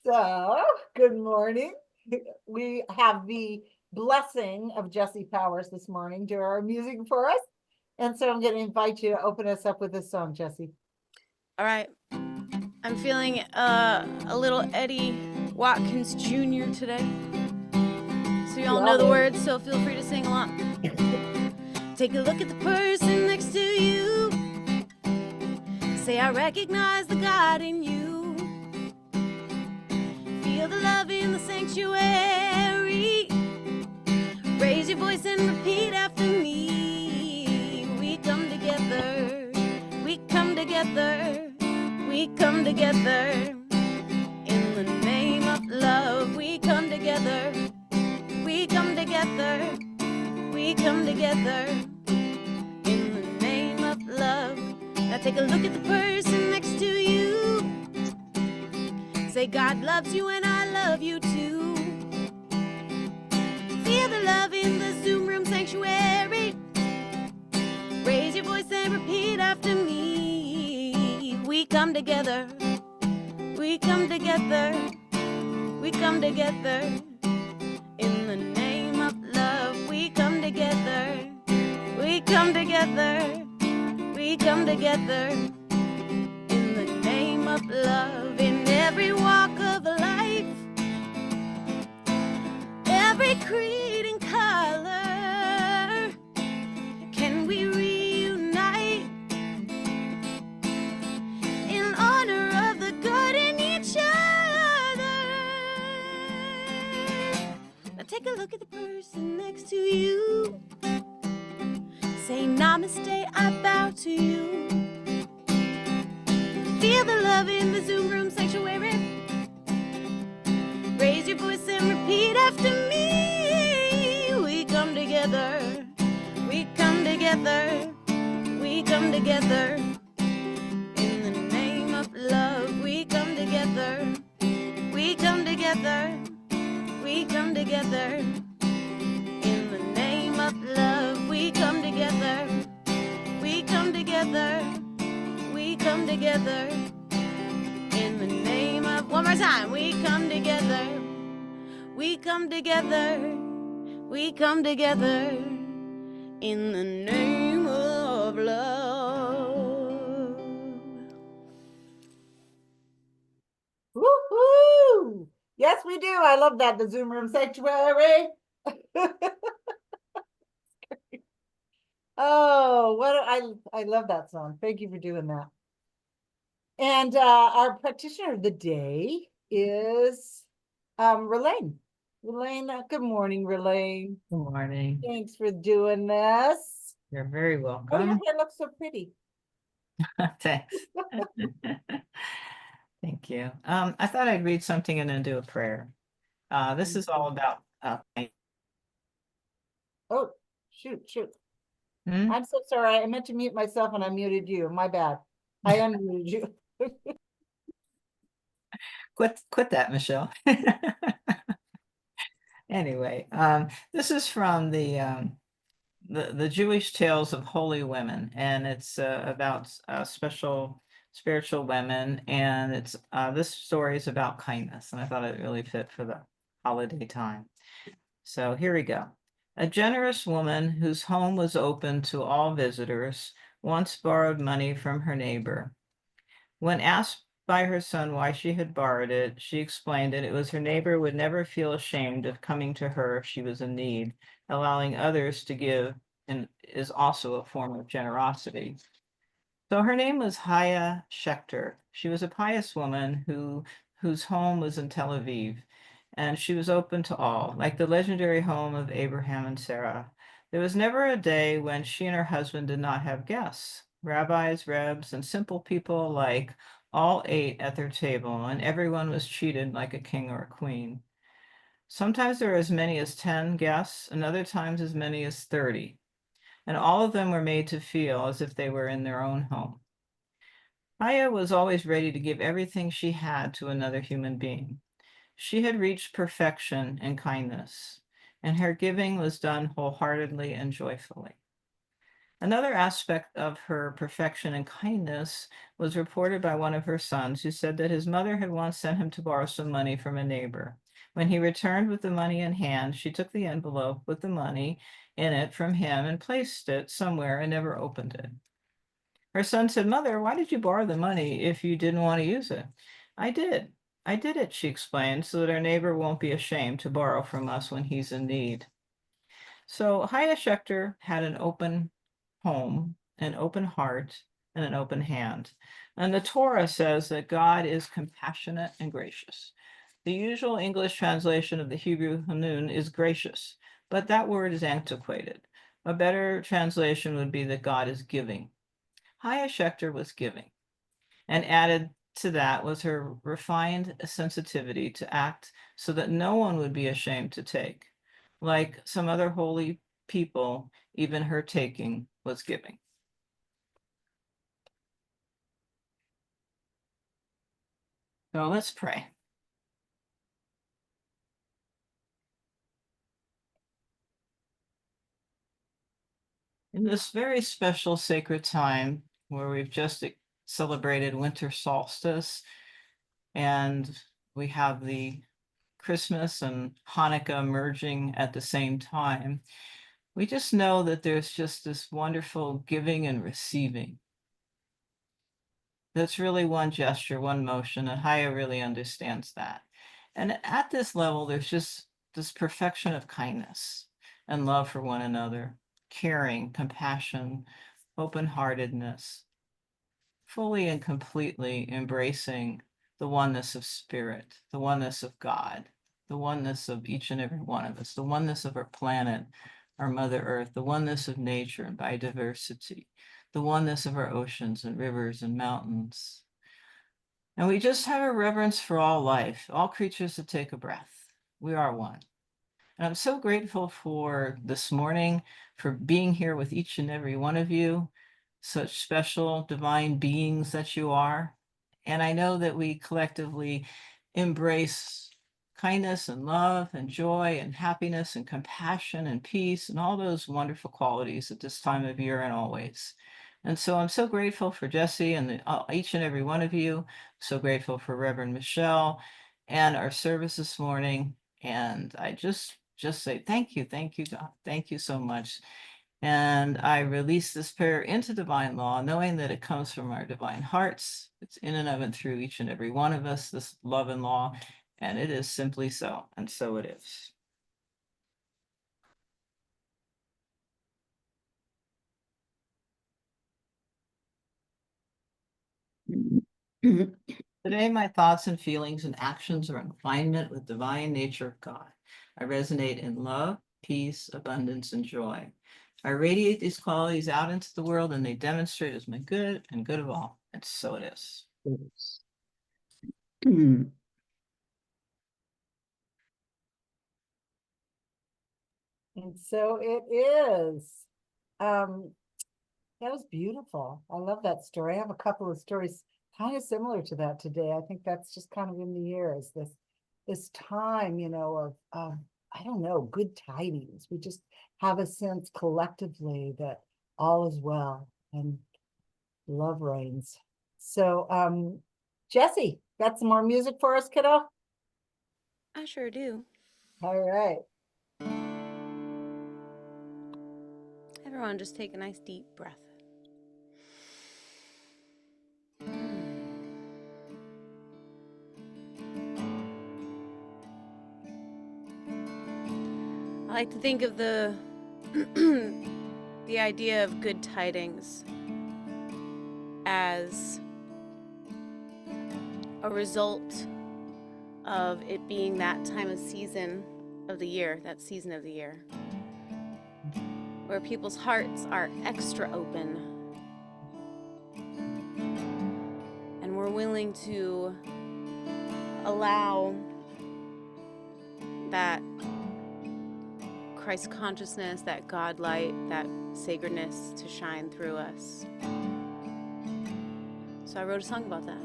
So, good morning. We have the blessing of Jesse Powers this morning do our music for us. And so I'm going to invite you to open us up with this song, Jesse. All right. I'm feeling a little Eddie Watkins Jr. today. So y'all know the words, so feel free to sing along. Take a look at the person next to you. Say, I recognize the God in you. Feel the love in the sanctuary. Raise your voice and repeat after me. We come together. We come together. We come together. In the name of love, we come together. We come together. We come together. In the name of love. Now take a look at the person next to you. Say, God loves you and I love you too. Feel the love in the Zoom room sanctuary. Raise your voice and repeat after me. We come together. We come together. We come together. In the name of love, we come together. We come together. We come together. In the name of love, in every walk of life, every creed and color, can we reunite in honor of the good in each other? Now take a look at the person next to you. Say, namaste, I bow to you. Feel the love in the Zoom room sanctuary. Raise your voice and repeat after me. We come together. We come together. We come together. In the name of love, we come together. We come together. We come together. In the name of love, we come together. We come together. We come together. In the name of, one more time, we come together. We come together. We come together. In the name of love. Woohoo! Yes, we do. I love that. The Zoom room sanctuary. Oh, I love that song. Thank you for doing that. And our practitioner of the day is Ralane. Ralane, good morning, Ralane. Good morning. Thanks for doing this. You're very Oh, your welcome. hair looks so pretty. Thanks. Thank you. I thought I'd read something and then do a prayer. This is all about Oh, shoot. Hmm? I'm so sorry. I meant to mute myself and I muted you. My bad. I unmuted you. Quit that, Michelle. Anyway, this is from the Jewish Tales of Holy Women, and it's about special spiritual women, and it's this story is about kindness, and I thought it really fit for the holiday time. So here we go. A generous woman whose home was open to all visitors once borrowed money from her neighbor. When asked by her son why she had borrowed it, she explained that it was her neighbor would never feel ashamed of coming to her if she was in need. Allowing others to give and is also a form of generosity. So her name was Haya Schechter. She was a pious woman whose home was in Tel Aviv, and she was open to all, like the legendary home of Abraham and Sarah. There was never a day when she and her husband did not have guests. Rabbis, rebs, and simple people alike all ate at their table, and everyone was treated like a king or a queen. Sometimes there were as many as 10 guests, and other times as many as 30, and all of them were made to feel as if they were in their own home. Aya was always ready to give everything she had to another human being. She had reached perfection in kindness, and her giving was done wholeheartedly and joyfully. Another aspect of her perfection and kindness was reported by one of her sons, who said that his mother had once sent him to borrow some money from a neighbor. When he returned with the money in hand, she took the envelope with the money in it from him and placed it somewhere and never opened it. Her son said, "Mother, why did you borrow the money if you didn't want to use it?" "I did. I did it," she explained, "so that our neighbor won't be ashamed to borrow from us when he's in need." So Haya Schechter had an open home, an open heart, and an open hand. And the Torah says that God is compassionate and gracious. The usual English translation of the Hebrew Hanun is gracious, but that word is antiquated. A better translation would be that God is giving. Haya Schechter was giving, and added to that was her refined sensitivity to act so that no one would be ashamed to take. Like some other holy people, even her taking was giving. So let's pray. In this very special sacred time where we've just celebrated winter solstice and we have the Christmas and Hanukkah merging at the same time, we just know that there's just this wonderful giving and receiving. That's really one gesture, one motion, and Haya really understands that. And at this level, there's just this perfection of kindness and love for one another, caring, compassion, open-heartedness, fully and completely embracing the oneness of spirit, the oneness of God, the oneness of each and every one of us, the oneness of our planet, our Mother Earth, the oneness of nature and biodiversity, the oneness of our oceans and rivers and mountains. And we just have a reverence for all life, all creatures that take a breath. We are one. And I'm so grateful for this morning, for being here with each and every one of you, such special divine beings that you are. And I know that we collectively embrace kindness and love and joy and happiness and compassion and peace and all those wonderful qualities at this time of year and always. And so I'm so grateful for Jesse and each and every one of you. So grateful for Reverend Michelle and our service this morning. And I just say thank you, God, thank you so much. And I release this prayer into divine law, knowing that it comes from our divine hearts. It's in and of and through each and every one of us, this love and law, and it is simply so, and so it is. Today, my thoughts and feelings and actions are in alignment with divine nature of God. I resonate in love, peace, abundance, and joy. I radiate these qualities out into the world and they demonstrate as my good and good of all. And so it is. And so it is. Um, that was beautiful. I love that story. I have a couple of stories kind of similar to that today. I think that's just kind of in the air, is this time, of I don't know, good tidings. We just have a sense collectively that all is well and love reigns. So Jesse, got some more music for us, kiddo? I sure do. All right. Everyone, just take a nice deep breath. I like to think of the the idea of good tidings as a result of it being that time of season of the year, that season of the year, where people's hearts are extra open and we're willing to allow that Christ consciousness, that God light, that sacredness to shine through us. So I wrote a song about that.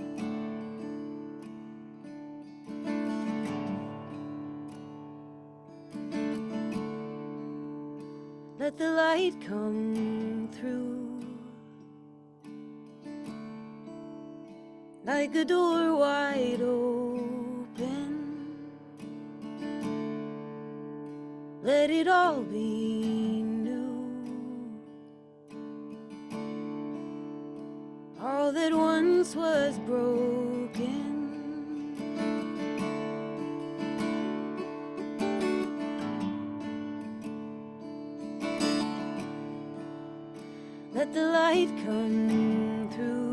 Let the light come through like a door wide open. Let it all be new. All that once was broken, let the light come through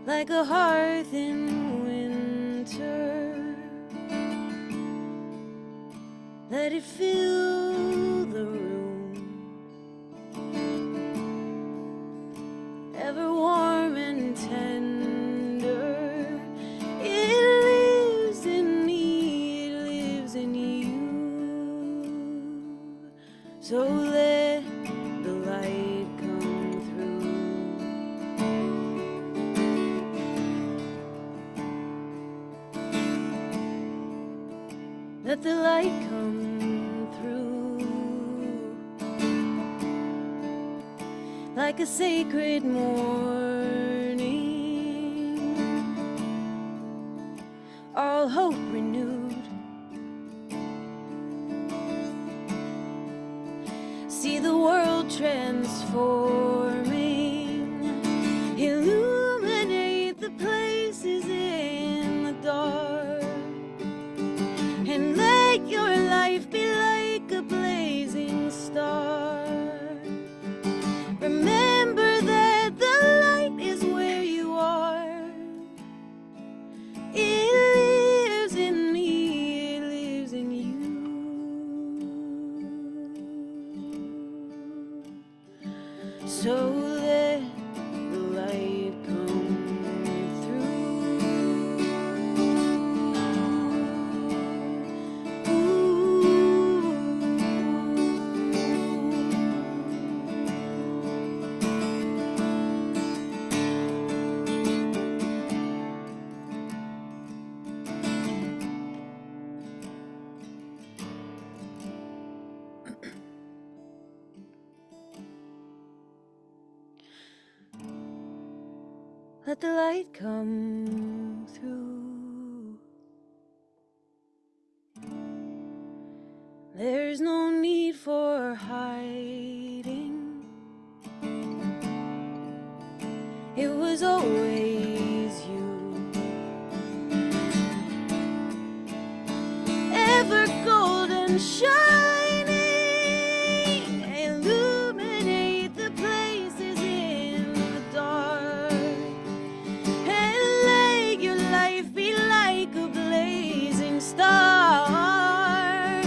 like a hearth in winter. Let it fill the room, ever warm and tender. It lives in me, it lives in you. So let the light come through. Let the light come through like a sacred morning, all hope renewed. See the world transforming, illuminate the places in the dark, and let your life be like a blazing star. Remember that the light is where you are. It lives in me, it lives in you. So let the light come let the light come through. There's no need for hiding. It was always you, ever golden shining. Illuminate the places in the dark, and let your life be like a blazing star.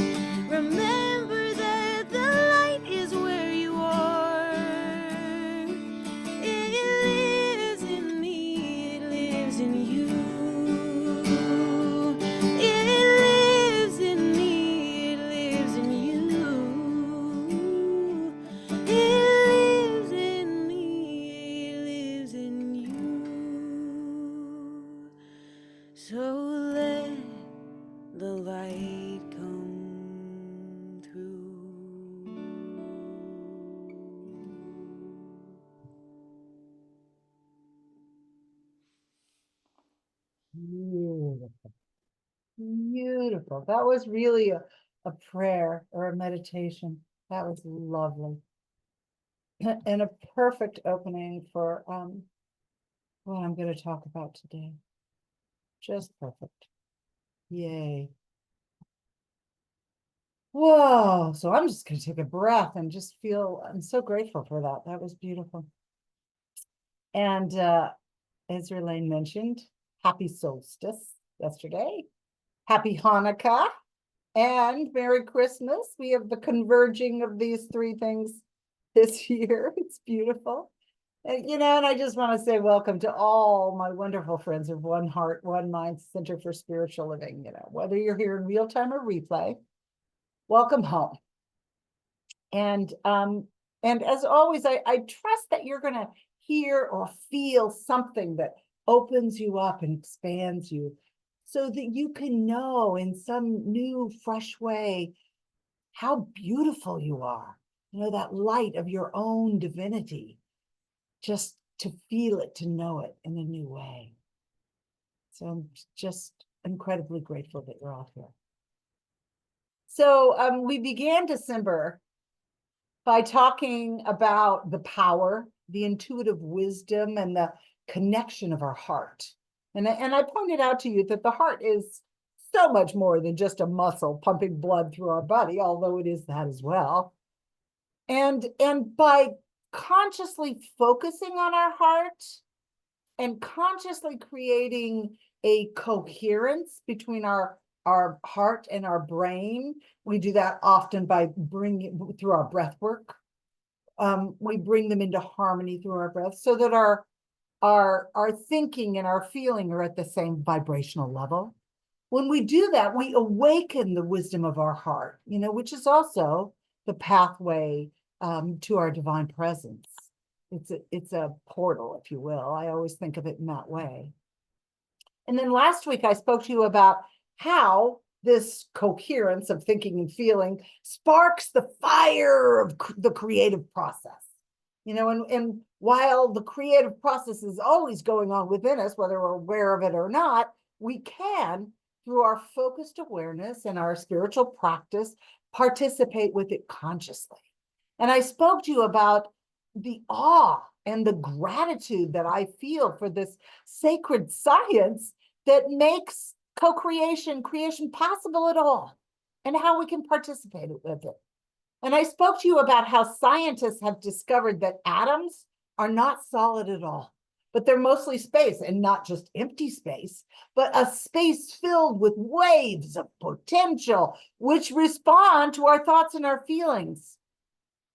Remember that the light is where you are. It lives in me, it lives in you. It lives in me, it lives in you. It lives in me, it lives in you. So let the light come through. Beautiful. Beautiful. That was really a prayer or a meditation. That was lovely. And a perfect opening for what I'm going to talk about today. Just perfect. Yay. Whoa. So I'm just going to take a breath and just feel, I'm so grateful for that. That was beautiful. And as Ralane mentioned, happy solstice yesterday. Happy Hanukkah and Merry Christmas. We have the converging of these three things this year. It's beautiful. And, and I just want to say welcome to all my wonderful friends of One Heart, One Mind Center for Spiritual Living. Whether you're here in real time or replay, welcome home. And as always, I trust that you're going to hear or feel something that opens you up and expands you, so that you can know in some new, fresh way how beautiful you are. That light of your own divinity, just to feel it, to know it in a new way. So I'm just incredibly grateful that you're all here. So we began December by talking about the power, the intuitive wisdom, and the connection of our heart. And I pointed out to you that the heart is so much more than just a muscle pumping blood through our body, although it is that as well. And by consciously focusing on our heart and consciously creating a coherence between our heart and our brain, we do that often by bringing through our breath work. We bring them into harmony through our breath so that our thinking and our feeling are at the same vibrational level. When we do that, we awaken the wisdom of our heart, which is also the pathway to our divine presence. It's a portal, if you will. I always think of it in that way. And then last week I spoke to you about how this coherence of thinking and feeling sparks the fire of the creative process. And while the creative process is always going on within us, whether we're aware of it or not, we can, through our focused awareness and our spiritual practice, participate with it consciously. And I spoke to you about the awe and the gratitude that I feel for this sacred science that makes co-creation, creation possible at all, and how we can participate with it. And I spoke to you about how scientists have discovered that atoms are not solid at all, but they're mostly space, and not just empty space, but a space filled with waves of potential, which respond to our thoughts and our feelings.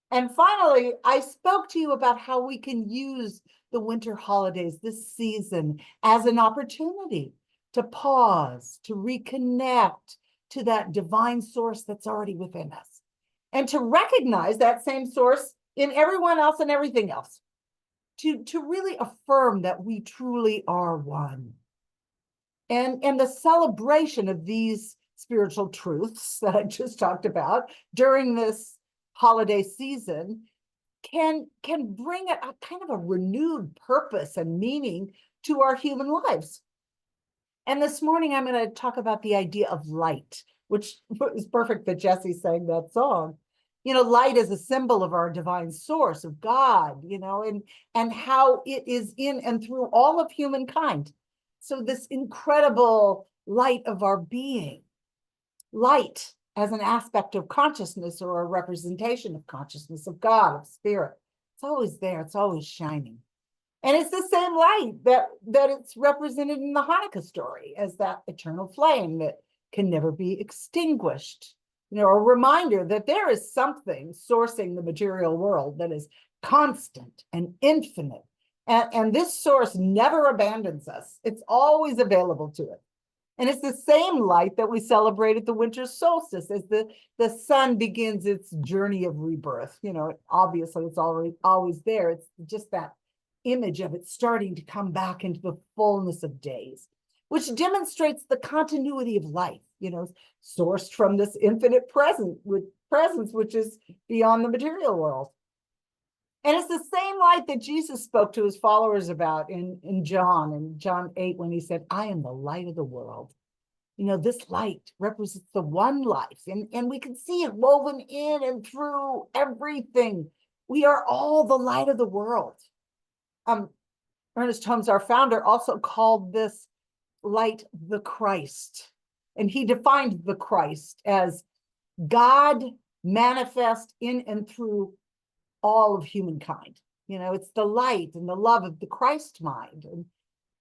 And finally, I spoke to you about how we can use the winter holidays, this season, as an opportunity to pause, to reconnect to that divine source that's already within us, and to recognize that same source in everyone else and everything else, to really affirm that we truly are one. And the celebration of these spiritual truths that I just talked about during this holiday season can bring a kind of a renewed purpose and meaning to our human lives. And this morning, I'm going to talk about the idea of light, which is perfect that Jesse sang that song. Light is a symbol of our divine source, of God, and how it is in and through all of humankind. So this incredible light of our being, light as an aspect of consciousness or a representation of consciousness, of God, of spirit. It's always there. It's always shining. And it's the same light that it's represented in the Hanukkah story as that eternal flame that can never be extinguished. A reminder that there is something sourcing the material world that is constant and infinite. And this source never abandons us. It's always available to it. And it's the same light that we celebrate at the winter solstice as the sun begins its journey of rebirth. Obviously it's always there. It's just that image of it starting to come back into the fullness of days, which demonstrates the continuity of life, sourced from this infinite presence, which is beyond the material world. And it's the same light that Jesus spoke to his followers about in John 8, when he said, I am the light of the world. This light represents the one life, and we can see it woven in and through everything. We are all the light of the world. Ernest Holmes, our founder, also called this light the Christ. And he defined the Christ as God manifest in and through all of humankind. It's the light and the love of the Christ mind.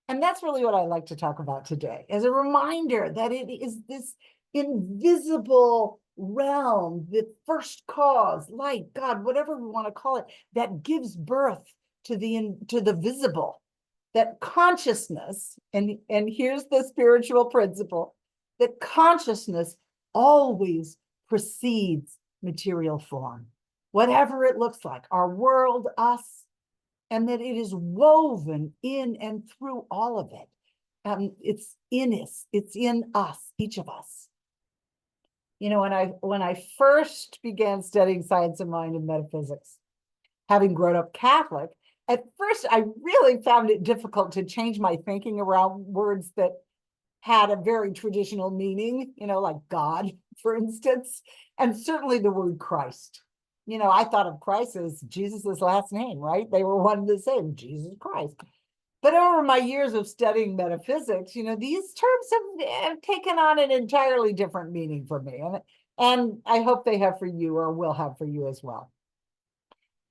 And that's really what I like to talk about today, as a reminder that it is this invisible realm, the first cause, light, God, whatever we want to call it, that gives birth to the visible, that consciousness, and here's the spiritual principle, that consciousness always precedes material form, whatever it looks like, our world, us, and that it is woven in and through all of it. It's in us, each of us. You know, when I first began studying science of mind and metaphysics, having grown up Catholic, at first I really found it difficult to change my thinking around words that had a very traditional meaning, you know, like God, for instance, and certainly the word Christ. You know, I thought of Christ as Jesus's last name, right? They were one and the same, Jesus Christ. But over my years of studying metaphysics, you know, these terms have taken on an entirely different meaning for me. And I hope they have for you, or will have for you as well.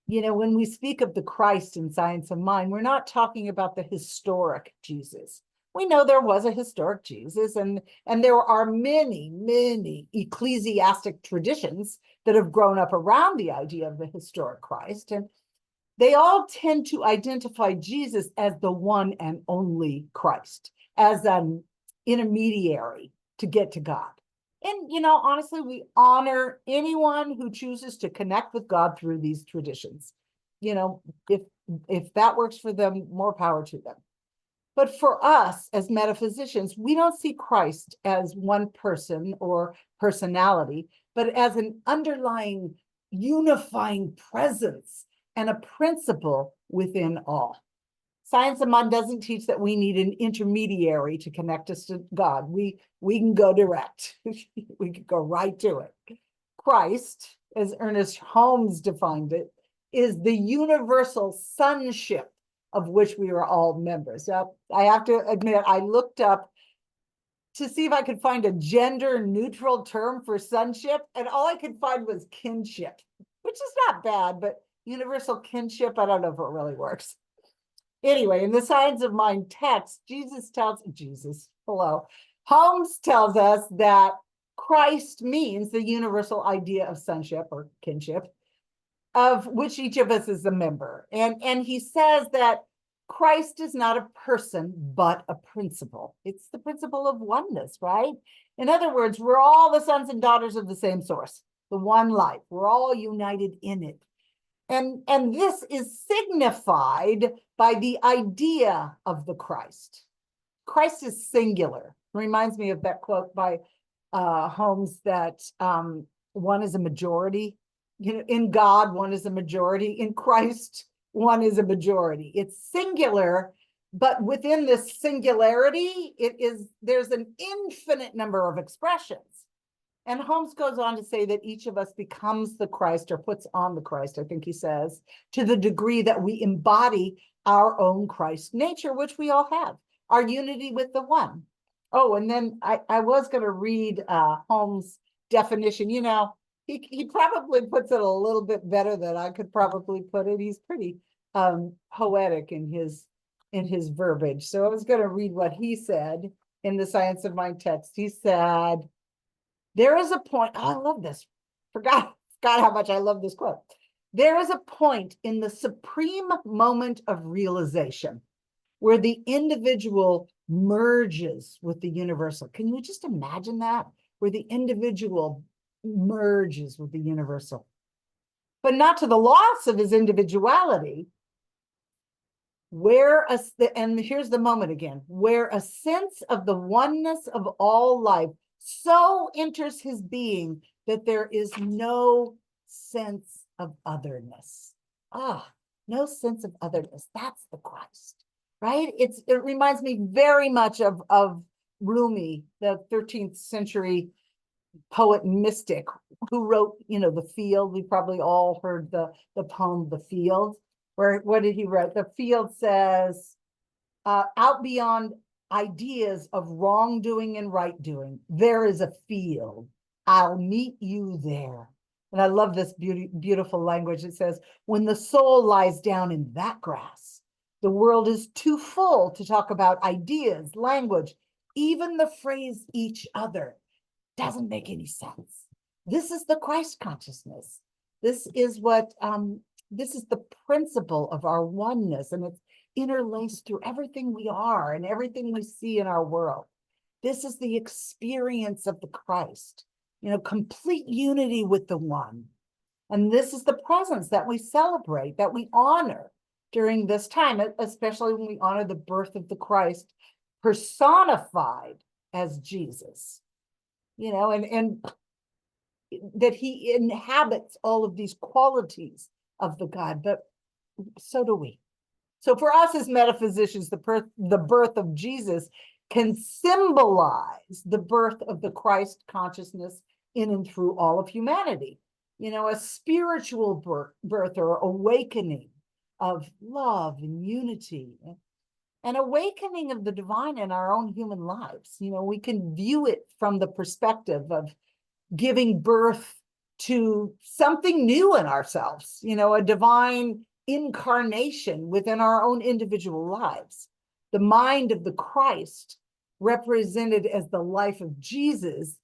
You know, when we speak of the Christ in science of mind, we're not talking about the historic Jesus. We know there was a historic Jesus, and there are many ecclesiastic traditions that have grown up around the idea of the historic Christ. And they all tend to identify Jesus as the one and only Christ, as an intermediary to get to God. And, you know, honestly, we honor anyone who chooses to connect with God through these traditions. You know, if that works for them, more power to them. But for us as metaphysicians, we don't see Christ as one person or personality, but as an underlying unifying presence and a principle within all. Science of mind doesn't teach that we need an intermediary to connect us to God. We can go direct. We can go right to it. Christ, as Ernest Holmes defined it, is the universal sonship of which we are all members. Now, I have to admit, I looked up to see if I could find a gender neutral term for sonship, and all I could find was kinship, which is not bad, but universal kinship, I don't know if it really works. Anyway, in the Science of Mind text, Holmes tells us that Christ means the universal idea of sonship or kinship, of which each of us is a member. And he says that Christ is not a person, but a principle. It's the principle of oneness, right? In other words, we're all the sons and daughters of the same source, the one life. We're all united in it. And this is signified by the idea of the Christ. Christ is singular. It reminds me of that quote by Holmes that one is a majority. You know, in God, one is a majority. In Christ, one is a majority. It's singular, but within this singularity, there's an infinite number of expressions. And Holmes goes on to say that each of us becomes the Christ, or puts on the Christ, I think he says, to the degree that we embody our own Christ nature, which we all have, our unity with the one. Oh, and then I was going to read Holmes' definition. You know, he probably puts it a little bit better than I could probably put it. He's pretty poetic in his verbiage. So I was going to read what he said in the Science of Mind text. He said, there is a point, oh, I love this. Forgot how much I love this quote. There is a point in the supreme moment of realization where the individual merges with the universal. Can you just imagine that? Where the individual merges with the universal, but not to the loss of his individuality. And here's the moment again, where a sense of the oneness of all life so enters his being that there is no sense of otherness. No sense of otherness. That's the Christ, right? It reminds me very much of Rumi, the 13th century poet mystic who wrote, you know, The Field. We probably all heard the poem The Field, where what did he write? The Field says, out beyond ideas of wrongdoing and right doing, there is a field. I'll meet you there. And I love this beautiful language. It says, when the soul lies down in that grass, the world is too full to talk about ideas, language, even the phrase each other doesn't make any sense. This is the Christ consciousness. This is the principle of our oneness, and it's interlaced through everything we are and everything we see in our world. This is the experience of the Christ, you know, complete unity with the one. And this is the presence that we celebrate, that we honor during this time, especially when we honor the birth of the Christ personified as Jesus. You know, and that he inhabits all of these qualities of the God, but so do we. So for us as metaphysicians, the birth of Jesus can symbolize the birth of the Christ consciousness in and through all of humanity. A spiritual birth or awakening of love and unity, an awakening of the divine in our own human lives. We can view it from the perspective of giving birth to something new in ourselves, a divine incarnation within our own individual lives. The mind of the Christ, represented as the life of Jesus,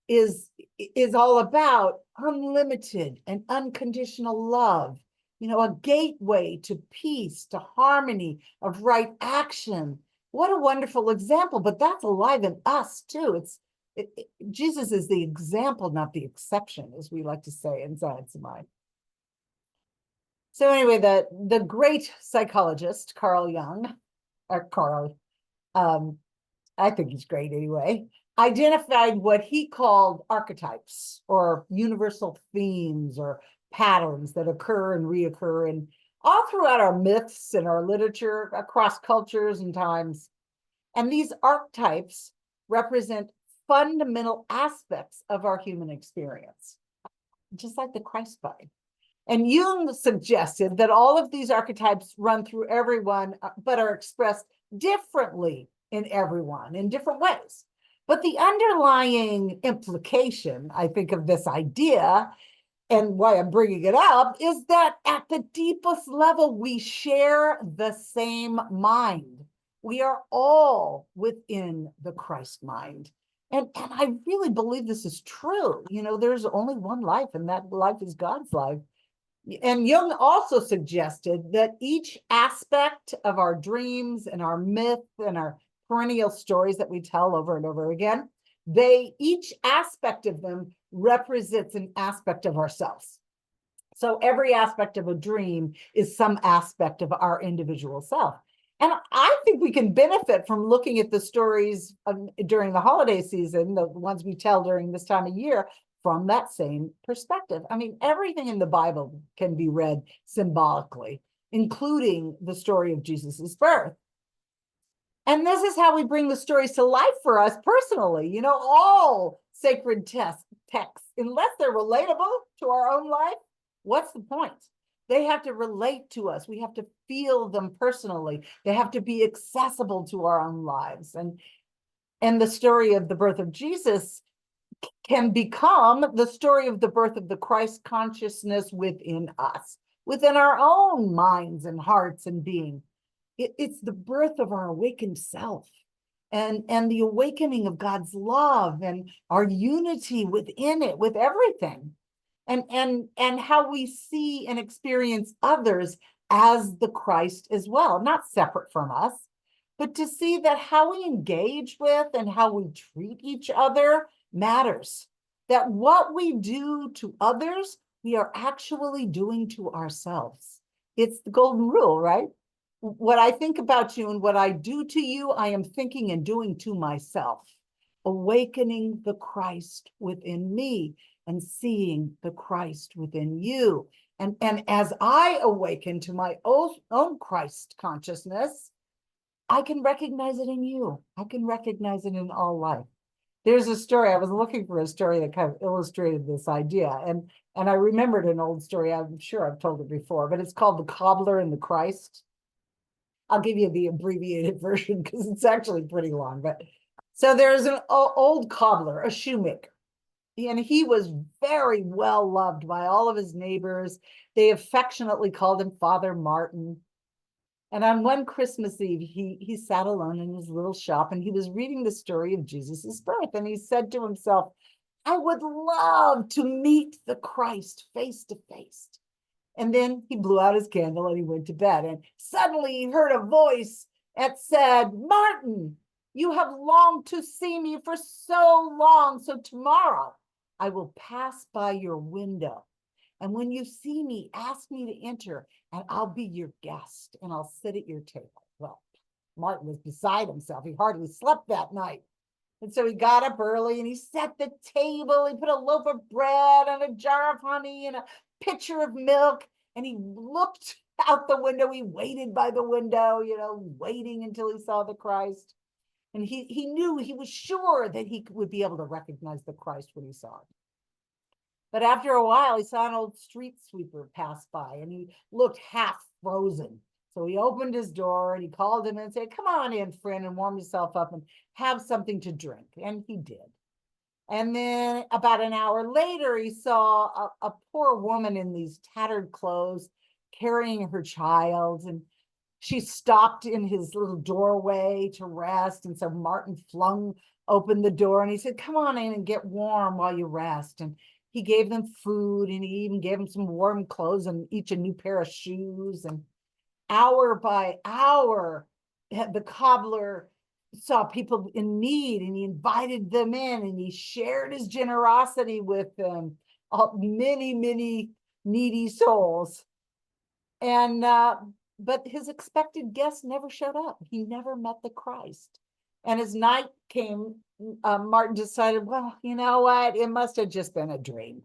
is all about unlimited and unconditional love, a gateway to peace, to harmony, of right action. What a wonderful example, but that's alive in us too. Jesus is the example, not the exception, as we like to say in science of mind. So anyway, the great psychologist, Carl Jung, or Carl, I think he's great anyway, identified what he called archetypes or universal themes or patterns that occur and reoccur in all throughout our myths and our literature across cultures and times. And these archetypes represent fundamental aspects of our human experience, just like the Christ body. And Jung suggested that all of these archetypes run through everyone, but are expressed differently in everyone in different ways. But the underlying implication, I think, of this idea, and why I'm bringing it up, is that at the deepest level, we share the same mind. We are all within the Christ mind. And I really believe this is true. There's only one life, and that life is God's life. And Jung also suggested that each aspect of our dreams and our myth and our perennial stories that we tell over and over again, each aspect of them represents an aspect of ourselves. So every aspect of a dream is some aspect of our individual self. And I think we can benefit from looking at the stories during the holiday season, the ones we tell during this time of year, from that same perspective. I mean, everything in the Bible can be read symbolically, including the story of Jesus's birth. And this is how we bring the stories to life for us personally. All sacred texts, unless they're relatable to our own life, what's the point? They have to relate to us. We have to feel them personally. They have to be accessible to our own lives. And the story of the birth of Jesus can become the story of the birth of the Christ consciousness within us, within our own minds and hearts and being. It's the birth of our awakened self and the awakening of God's love and our unity within it, with everything. And how we see and experience others as the Christ as well, not separate from us, but to see that how we engage with and how we treat each other matters. That what we do to others, we are actually doing to ourselves. It's the golden rule, right? What I think about you and what I do to you, I am thinking and doing to myself, awakening the Christ within me and seeing the Christ within you. And as I awaken to my own Christ consciousness, I can recognize it in you. I can recognize it in all life. There's a story, I was looking for a story that kind of illustrated this idea. And I remembered an old story, I'm sure I've told it before, but it's called The Cobbler and the Christ. I'll give you the abbreviated version because it's actually pretty long. But so there's an old cobbler, a shoemaker, and he was very well loved by all of his neighbors. They affectionately called him Father Martin. And on one Christmas Eve, he sat alone in his little shop and he was reading the story of Jesus's birth. And he said to himself, I would love to meet the Christ face to face. And then he blew out his candle and he went to bed. And suddenly he heard a voice that said, Martin, you have longed to see me for so long. So tomorrow I will pass by your window. And when you see me, ask me to enter and I'll be your guest and I'll sit at your table. Well, Martin was beside himself. He hardly slept that night. And so he got up early and he set the table. He put a loaf of bread and a jar of honey and a pitcher of milk. And he looked out the window. He waited by the window, waiting until he saw the Christ. And he knew, he was sure that he would be able to recognize the Christ when he saw it. But after a while, he saw an old street sweeper pass by and he looked half frozen. So he opened his door and he called him and said, "Come on in, friend, and warm yourself up and have something to drink." And he did. And then about an hour later, he saw a poor woman in these tattered clothes carrying her child. And she stopped in his little doorway to rest. And so Martin flung open the door and he said, "Come on in and get warm while you rest." And he gave them food and he even gave them some warm clothes and each a new pair of shoes. And hour by hour, the cobbler saw people in need and he invited them in and he shared his generosity with them, many, many needy souls. And but his expected guest never showed up. He never met the Christ. And as night came, Martin decided, well, you know what? It must have just been a dream.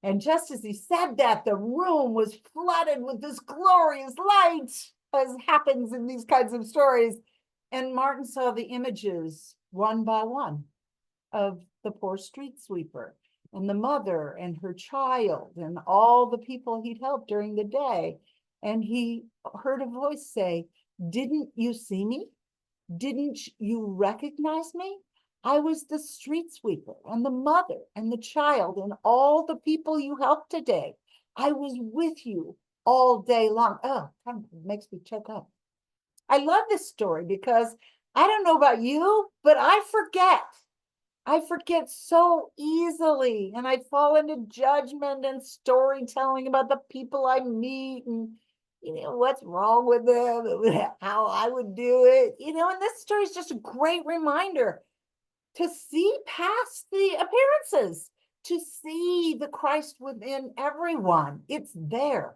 And just as he said that, the room was flooded with this glorious light, as happens in these kinds of stories. And Martin saw the images one by one of the poor street sweeper and the mother and her child and all the people he'd helped during the day. And he heard a voice say, "Didn't you see me? Didn't you recognize me? I was the street sweeper and the mother and the child and all the people you helped today. I was with you all day long." Oh, kind of makes me choke up. I love this story because I don't know about you, but I forget. I forget so easily, and I fall into judgment and storytelling about the people I meet and what's wrong with them, how I would do it. And this story is just a great reminder to see past the appearances, to see the Christ within everyone. It's there.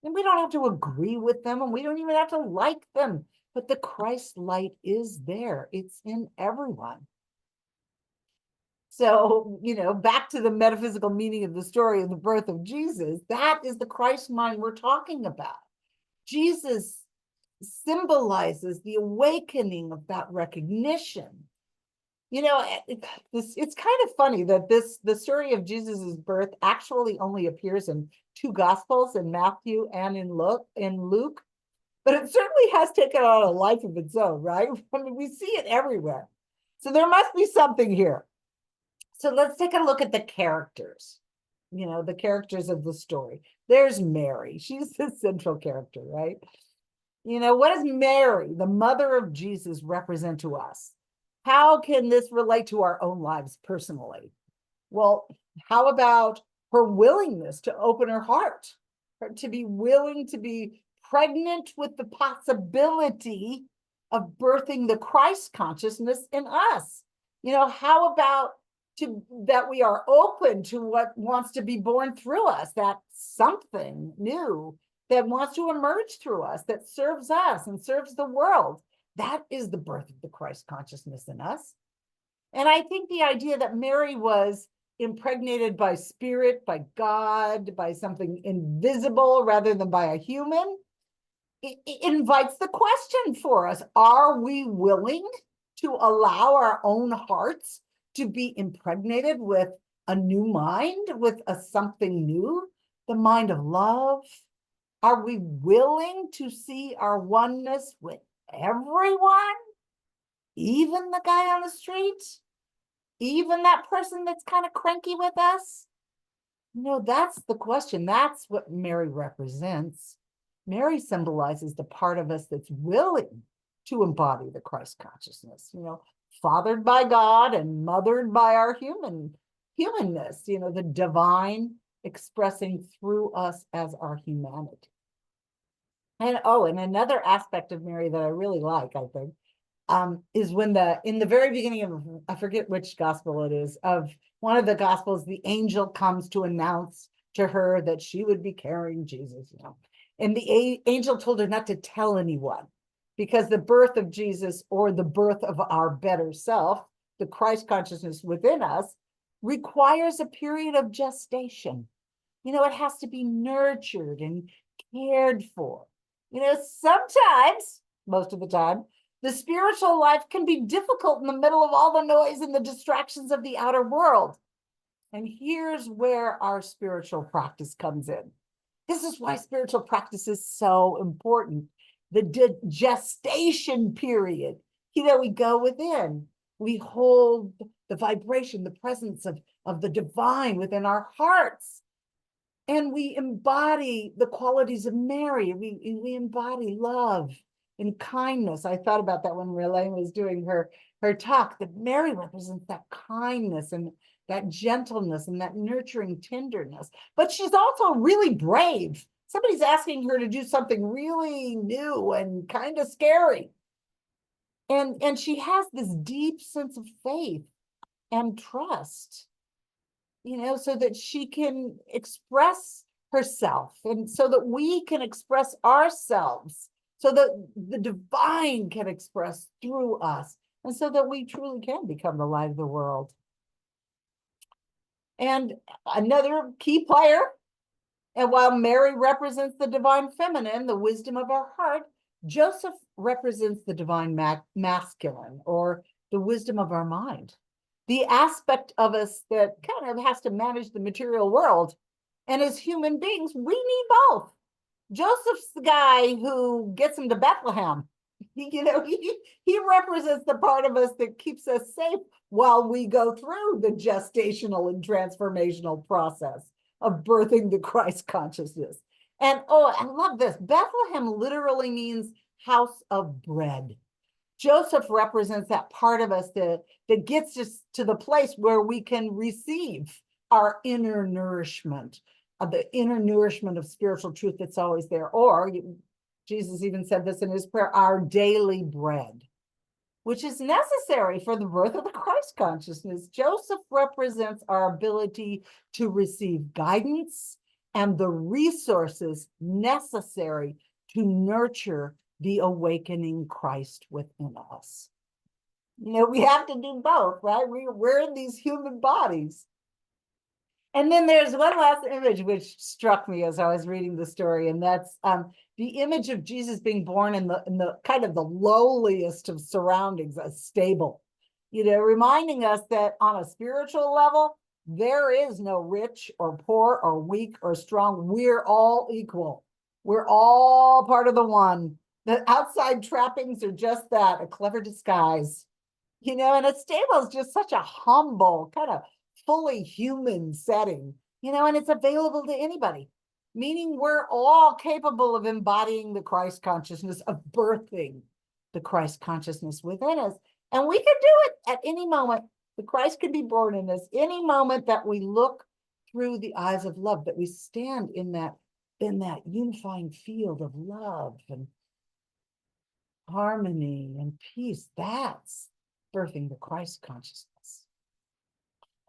And we don't have to agree with them, and we don't even have to like them, but the Christ light is there. It's in everyone. So, back to the metaphysical meaning of the story of the birth of Jesus, that is the Christ mind we're talking about. Jesus symbolizes the awakening of that recognition. It's kind of funny that the story of Jesus's birth actually only appears in two Gospels, in Matthew and in Luke, but it certainly has taken on a life of its own, right? I mean, we see it everywhere. So there must be something here. So let's take a look at the characters, the characters of the story. There's Mary. She's the central character, right? What does Mary, the mother of Jesus, represent to us? How can this relate to our own lives personally? Well, how about her willingness to open her heart, to be willing to be pregnant with the possibility of birthing the Christ consciousness in us? How about that we are open to what wants to be born through us, that something new that wants to emerge through us, that serves us and serves the world. That is the birth of the Christ consciousness in us. And I think the idea that Mary was impregnated by spirit, by God, by something invisible rather than by a human, it invites the question for us. Are we willing to allow our own hearts to be impregnated with a new mind, with a something new, the mind of love? Are we willing to see our oneness with everyone, even the guy on the street, even that person that's kind of cranky with us? That's the question. That's what Mary represents. Mary symbolizes the part of us that's willing to embody the Christ consciousness, fathered by God and mothered by our humanness, the divine expressing through us as our humanity. And another aspect of Mary that I really like, I think, is when in the very beginning of, I forget which gospel it is, of one of the gospels, the angel comes to announce to her that she would be carrying Jesus, and the angel told her not to tell anyone, because the birth of Jesus, or the birth of our better self, the Christ consciousness within us, requires a period of gestation. You know, it has to be nurtured and cared for. You know, sometimes, most of the time, the spiritual life can be difficult in the middle of all the noise and the distractions of the outer world. And here's where our spiritual practice comes in. This is why spiritual practice is so important. The gestation period. You know, we go within, we hold the vibration, the presence of the divine within our hearts. And we embody the qualities of Mary. We embody love and kindness. I thought about that when Ralane was doing her talk, that Mary represents that kindness and that gentleness and that nurturing tenderness. But she's also really brave. Somebody's asking her to do something really new and kind of scary. And she has this deep sense of faith and trust, you know, so that she can express herself and so that we can express ourselves, so that the divine can express through us, and so that we truly can become the light of the world. And another key player, and while Mary represents the divine feminine, the wisdom of our heart, Joseph represents the divine masculine, or the wisdom of our mind, the aspect of us that kind of has to manage the material world. And as human beings, we need both. Joseph's the guy who gets him to Bethlehem. You know, he represents the part of us that keeps us safe while we go through the gestational and transformational process of birthing the Christ consciousness. And oh, I love this. Bethlehem literally means house of bread. Joseph represents that part of us that gets us to the place where we can receive our inner nourishment, the inner nourishment of spiritual truth that's always there. Or Jesus even said this in his prayer, our daily bread, which is necessary for the birth of the Christ consciousness. Joseph represents our ability to receive guidance and the resources necessary to nurture the awakening Christ within us. You know, we have to do both, right? We're in these human bodies. And then there's one last image which struck me as I was reading the story, and that's the image of Jesus being born in the kind of the lowliest of surroundings, a stable. You know, reminding us that on a spiritual level, there is no rich or poor or weak or strong. We're all equal. We're all part of the one. The outside trappings are just that, a clever disguise. You know, and a stable is just such a humble, kind of fully human setting, you know, and it's available to anybody, meaning we're all capable of embodying the Christ consciousness, of birthing the Christ consciousness within us. And we can do it at any moment. The Christ can be born in us any moment that we look through the eyes of love, that we stand in that unifying field of love and harmony and peace. That's birthing the Christ consciousness.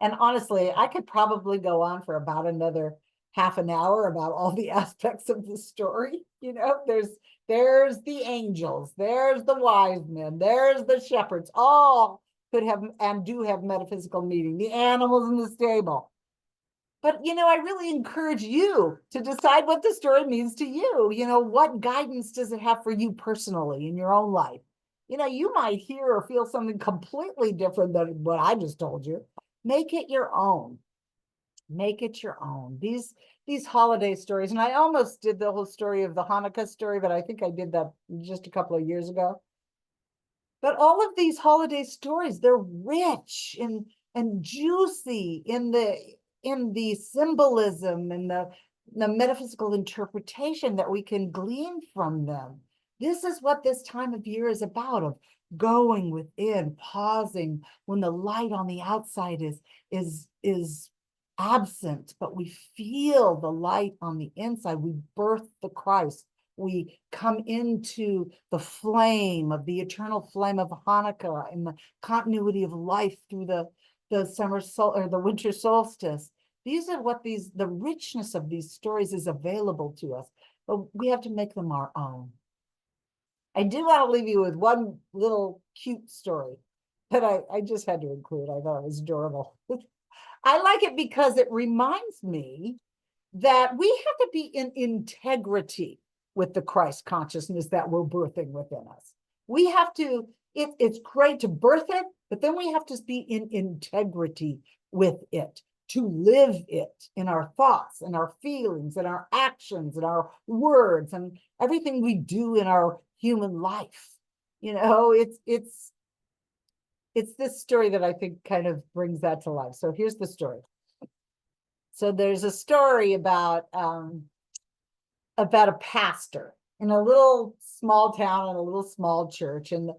And honestly, I could probably go on for about another half an hour about all the aspects of the story. You know, there's the angels, there's the wise men, there's the shepherds, all could have and do have metaphysical meaning, the animals in the stable. But, you know, I really encourage you to decide what the story means to you. You know, what guidance does it have for you personally in your own life? You know, you might hear or feel something completely different than what I just told you. Make it your own. Make it your own. These holiday stories, and I almost did the whole story of the Hanukkah story, but I think I did that just a couple of years ago. But all of these holiday stories, they're rich and juicy in the symbolism and the metaphysical interpretation that we can glean from them. This is what this time of year is about, of going within, pausing when the light on the outside is absent, but we feel the light on the inside. We birth the Christ. We come into the flame of the eternal flame of Hanukkah and the continuity of life through the summer or the winter solstice. These are what the richness of these stories is available to us, but we have to make them our own. I do want to leave you with one little cute story that I just had to include. I thought it was adorable. I like it because it reminds me that we have to be in integrity with the Christ consciousness that we're birthing within us. We have to, it's great to birth it, but then we have to be in integrity with it, to live it in our thoughts and our feelings and our actions and our words and everything we do in our human life. You know, it's this story that I think kind of brings that to life. So here's the story. So there's a story about a pastor in a little small town in a little small church, and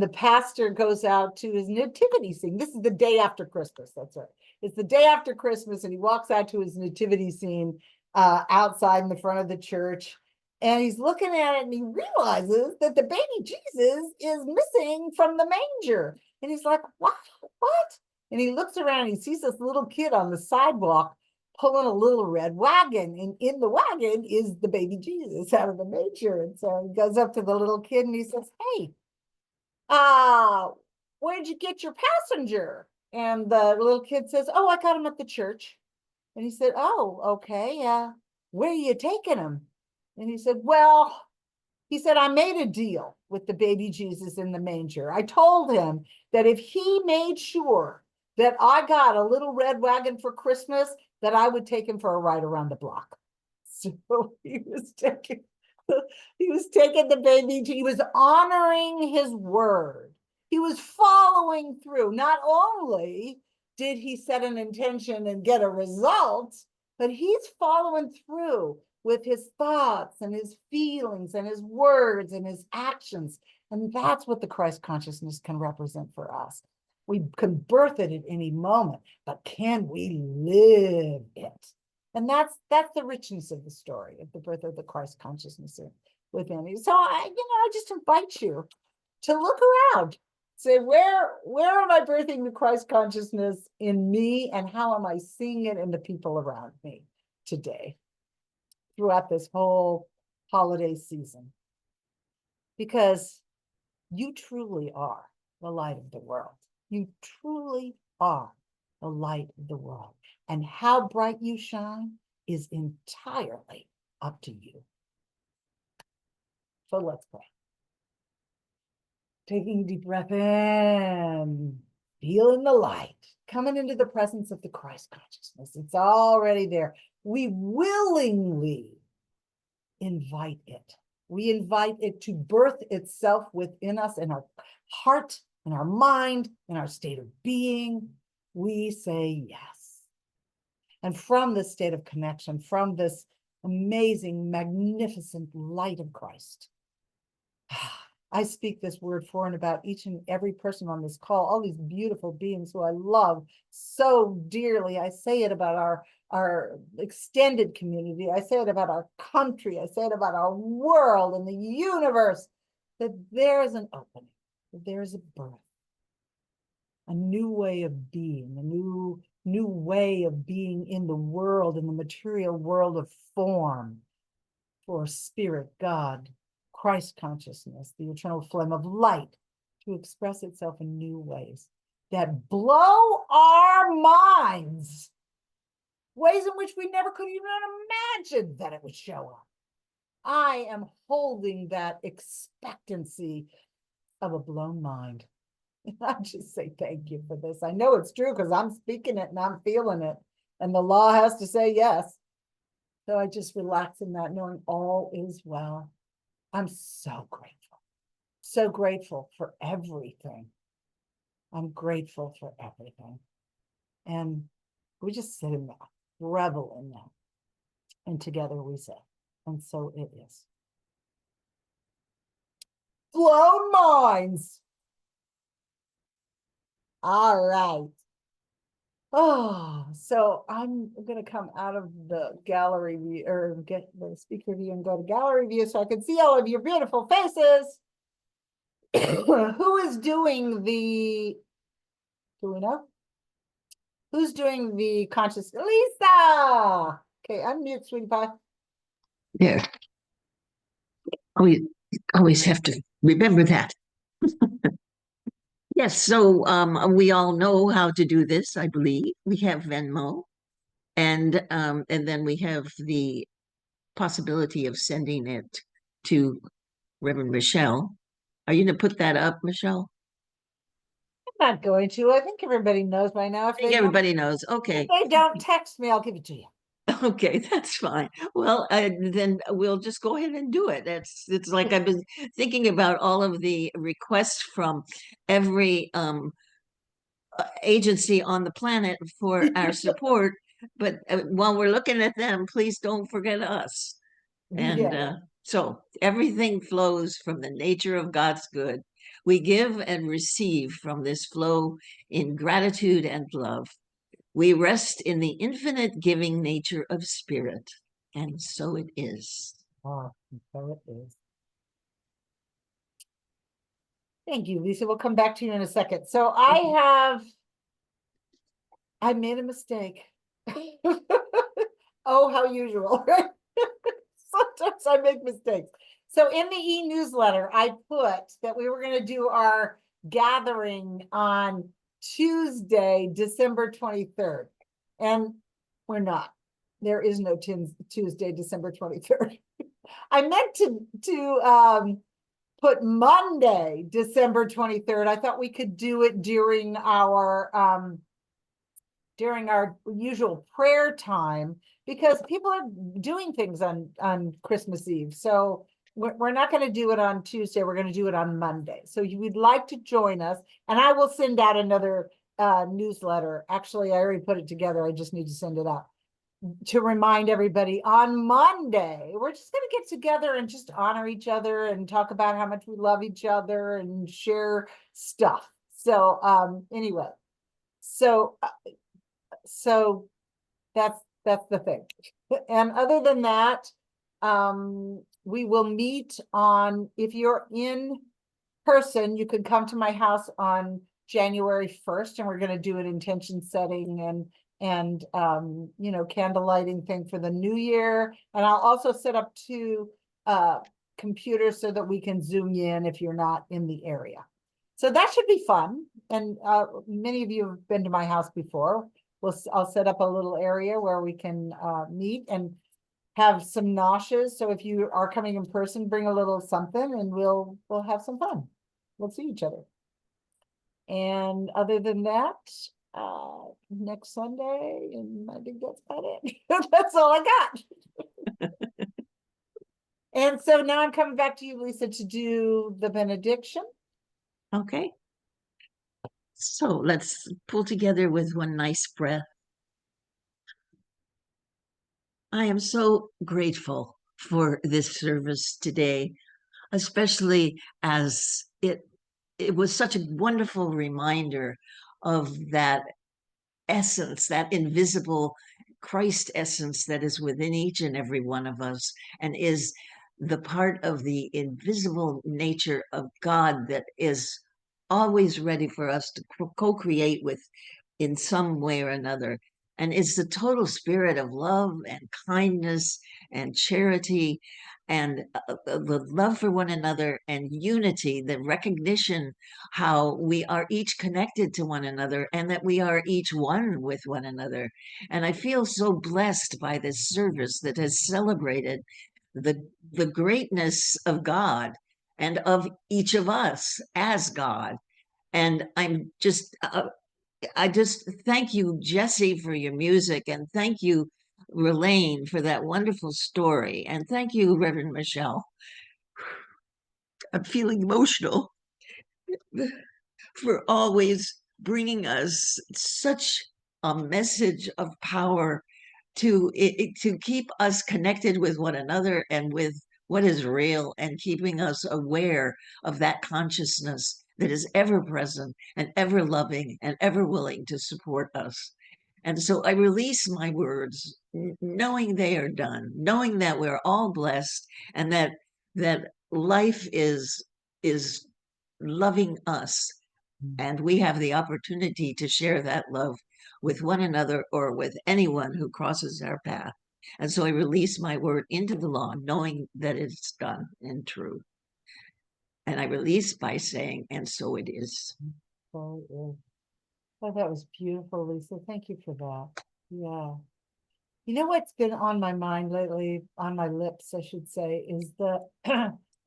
the pastor goes out to his nativity scene. This is the day after Christmas. That's right. It's the day after Christmas, and he walks out to his nativity scene outside in the front of the church, and he's looking at it, and he realizes that the baby Jesus is missing from the manger, and he's like, "What? What?" And he looks around, and he sees this little kid on the sidewalk pulling a little red wagon, and in the wagon is the baby Jesus out of the manger. And so he goes up to the little kid and he says, "Hey, where'd you get your passenger?" And the little kid says, "Oh, I got him at the church." And he said, "Oh, okay. Where are you taking him?" And he said, "Well," he said, "I made a deal with the baby Jesus in the manger. I told him that if he made sure that I got a little red wagon for Christmas, that I would take him for a ride around the block." So he was taking the baby, he was honoring his word. He was following through. Not only did he set an intention and get a result, but he's following through with his thoughts and his feelings and his words and his actions. And that's what the Christ consciousness can represent for us. We can birth it at any moment, but can we live it? And that's the richness of the story of the birth of the Christ consciousness within you. So I just invite you to look around, say, where am I birthing the Christ consciousness in me, and how am I seeing it in the people around me today throughout this whole holiday season? Because you truly are the light of the world. You truly are the light of the world. And how bright you shine is entirely up to you. So let's pray. Taking a deep breath in, feeling the light, coming into the presence of the Christ consciousness. It's already there. We willingly invite it. We invite it to birth itself within us, in our heart, in our mind, in our state of being. We say yes. And from this state of connection, from this amazing, magnificent light of Christ, I speak this word for and about each and every person on this call, all these beautiful beings who I love so dearly. I say it about our extended community. I say it about our country. I say it about our world and the universe, that there is an opening, that there is a birth, a new way of being, a new way of being in the world, in the material world of form, for spirit, God, Christ consciousness, the eternal flame of light, to express itself in new ways that blow our minds, ways in which we never could even imagine that it would show up. I am holding that expectancy of a blown mind. And I just say thank you for this. I know it's true because I'm speaking it and I'm feeling it, and the law has to say yes. So I just relax in that, knowing all is well. I'm so grateful for everything. I'm grateful for everything. And we just sit in that, revel in that. And together we say, and so it is. Blown minds. All right. Oh, so I'm going to come out of the gallery view, or get the speaker view, and go to gallery view so I can see all of your beautiful faces. Who is doing the, do we know? Who's doing the conscious? Lisa! Okay, unmute, sweetie pie. Yeah. Always have to remember that. Yes, so we all know how to do this, I believe. We have Venmo, and then we have the possibility of sending it to Reverend Michelle. Are you going to put that up, Michelle? I'm not going to. I think everybody knows by now. I think everybody knows. If Okay. they don't text me, I'll give it to you. Okay, that's fine. Well, then we'll just go ahead and do it. It's like I've been thinking about all of the requests from every agency on the planet for our support, but while we're looking at them, please don't forget us. And Yeah. so everything flows from the nature of God's good. We give and receive from this flow in gratitude and love. We rest in the infinite giving nature of spirit. And so it is. Oh, so it is. Thank you, Lisa. We'll come back to you in a second. So I made a mistake. Oh, how usual, right? Sometimes I make mistakes. So in the e-newsletter, I put that we were going to do our gathering on Tuesday, December 23rd. And we're not. There is no Tuesday, December 23rd. I meant to put Monday, December 23rd. I thought we could do it during our usual prayer time, because people are doing things on Christmas Eve. So we're not going to do it on Tuesday. We're going to do it on Monday. So you would like to join us, and I will send out another newsletter. Actually, I already put it together. I just need to send it out to remind everybody on Monday. We're just going to get together and just honor each other and talk about how much we love each other and share stuff. So anyway, so that's the thing. And other than that, we will meet on, if you're in person, you can come to my house on January 1st, and we're going to do an intention setting and you know, candle lighting thing for the new year. And I'll also set up 2 computers so that we can zoom you in if you're not in the area. So that should be fun. And many of you have been to my house before. I'll set up a little area where we can meet and have some noshes. So if you are coming in person, bring a little something, and we'll have some fun. We'll see each other. And other than that, next Sunday, and I think that's about it. That's all I got. And so now I'm coming back to you, Lisa, to do the benediction. Okay. So let's pull together with one nice breath. I am so grateful for this service today, especially as it was such a wonderful reminder of that essence, that invisible Christ essence that is within each and every one of us, and is the part of the invisible nature of God that is always ready for us to co-create with in some way or another. And it's the total spirit of love and kindness and charity and the love for one another and unity, the recognition how we are each connected to one another and that we are each one with one another. And I feel so blessed by this service that has celebrated the greatness of God and of each of us as God. And I just thank you, Jesse, for your music, and thank you, Ralane, for that wonderful story, and thank you, Reverend Michelle. I'm feeling emotional for always bringing us such a message of power to keep us connected with one another and with what is real, and keeping us aware of that consciousness that is ever present and ever loving and ever willing to support us. And so I release my words, knowing they are done, knowing that we're all blessed, and that life is loving us, and we have the opportunity to share that love with one another or with anyone who crosses our path. And so I release my word into the law, knowing that it's done and true. And I release by saying, and so it is. So is. Oh, that was beautiful, Lisa. Thank you for that. Yeah. You know what's been on my mind lately, on my lips, I should say, is the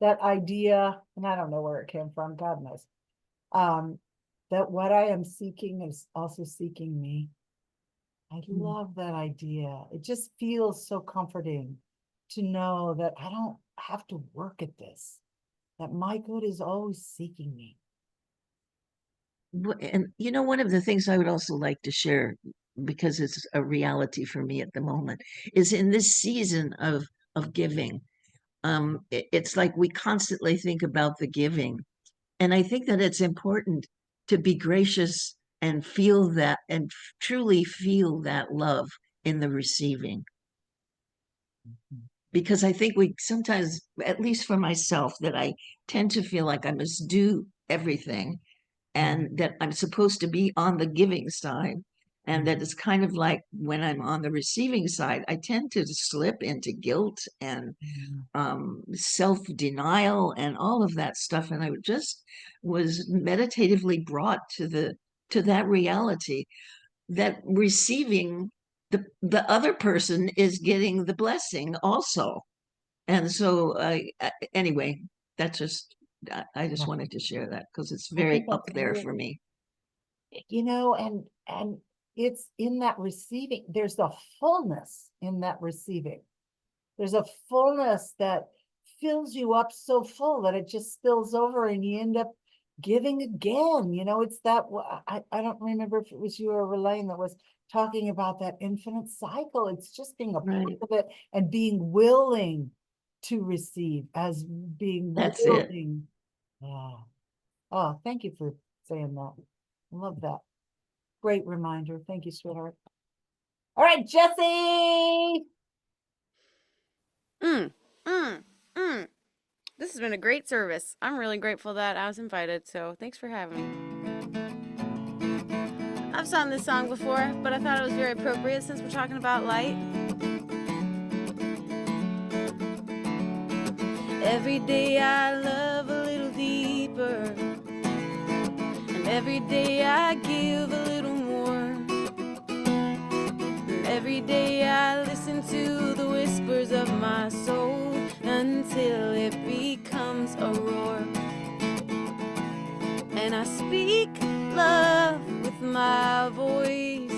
that idea, and I don't know where it came from, God knows. That what I am seeking is also seeking me. I love that idea. It just feels so comforting to know that I don't have to work at this, that my good is always seeking me. And one of the things I would also like to share, because it's a reality for me at the moment, is in this season of giving. It's like we constantly think about the giving, and I think that it's important to be gracious and feel that, and truly feel that love in the receiving. Because I think we sometimes, at least for myself, that I tend to feel like I must do everything and that I'm supposed to be on the giving side. And that it's kind of like when I'm on the receiving side, I tend to slip into guilt and self-denial and all of that stuff. And I just was meditatively brought to that reality that receiving the other person is getting the blessing also. And so anyway, that's just I just wanted to share that because it's I very think up that's there really, for me. and it's in that receiving, there's a fullness in that receiving. There's a fullness that fills you up so full that it just spills over and you end up giving again. It's that, I don't remember if it was you or Ralane that was talking about that infinite cycle. It's just being a part Right. of it and being willing to receive as being That's it. willing. Yeah. Oh, thank you for saying that. I love that. Great reminder. Thank you, sweetheart. All right, Jesse. This has been a great service. I'm really grateful that I was invited, so thanks for having me. I've sung this song before, but I thought it was very appropriate since we're talking about light. Every day I love a little deeper, and every day I give a little more, and every day I listen to the whispers of my soul until it becomes a roar. And I speak love with my voice,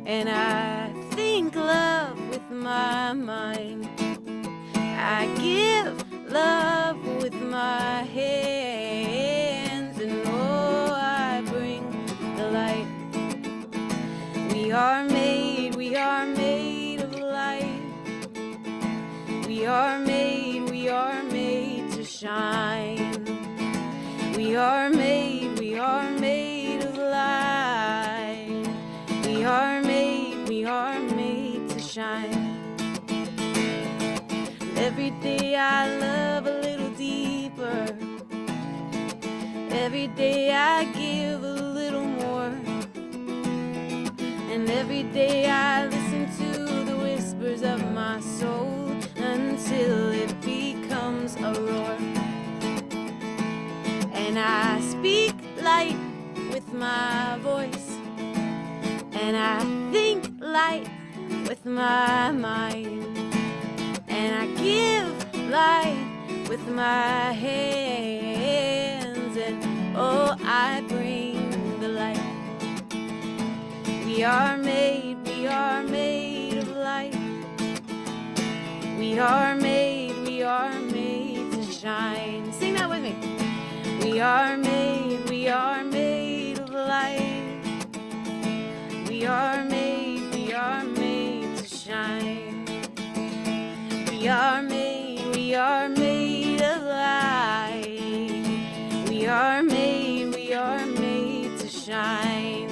and I think love with my mind. I give love with my hands, and oh, I bring the light. We are made of light. We are made to shine. We are made of light. We are made to shine. Every day I love a little deeper. Every day I give a little more. And every day I listen to the whispers of my soul until it becomes a roar. And I speak light with my voice, and I think light with my mind, and I give light with my hands, and oh, I bring the light. We are made of light. We are made to shine. Sing that with me. We are made of light. We are made to shine. We are made of light. We are made to shine.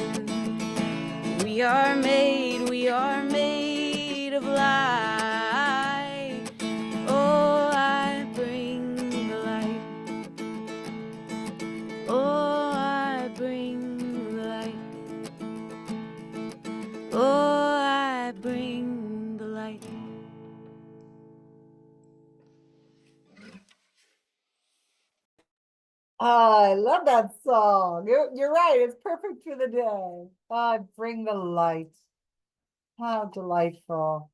We are made of light. Oh, I bring the light. Oh, I bring the light. Oh, I bring the light. I I love that song. You're right. It's perfect for the day. Bring the light. How delightful.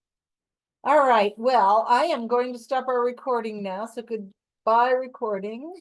All right. Well, I am going to stop our recording now. So goodbye, recording.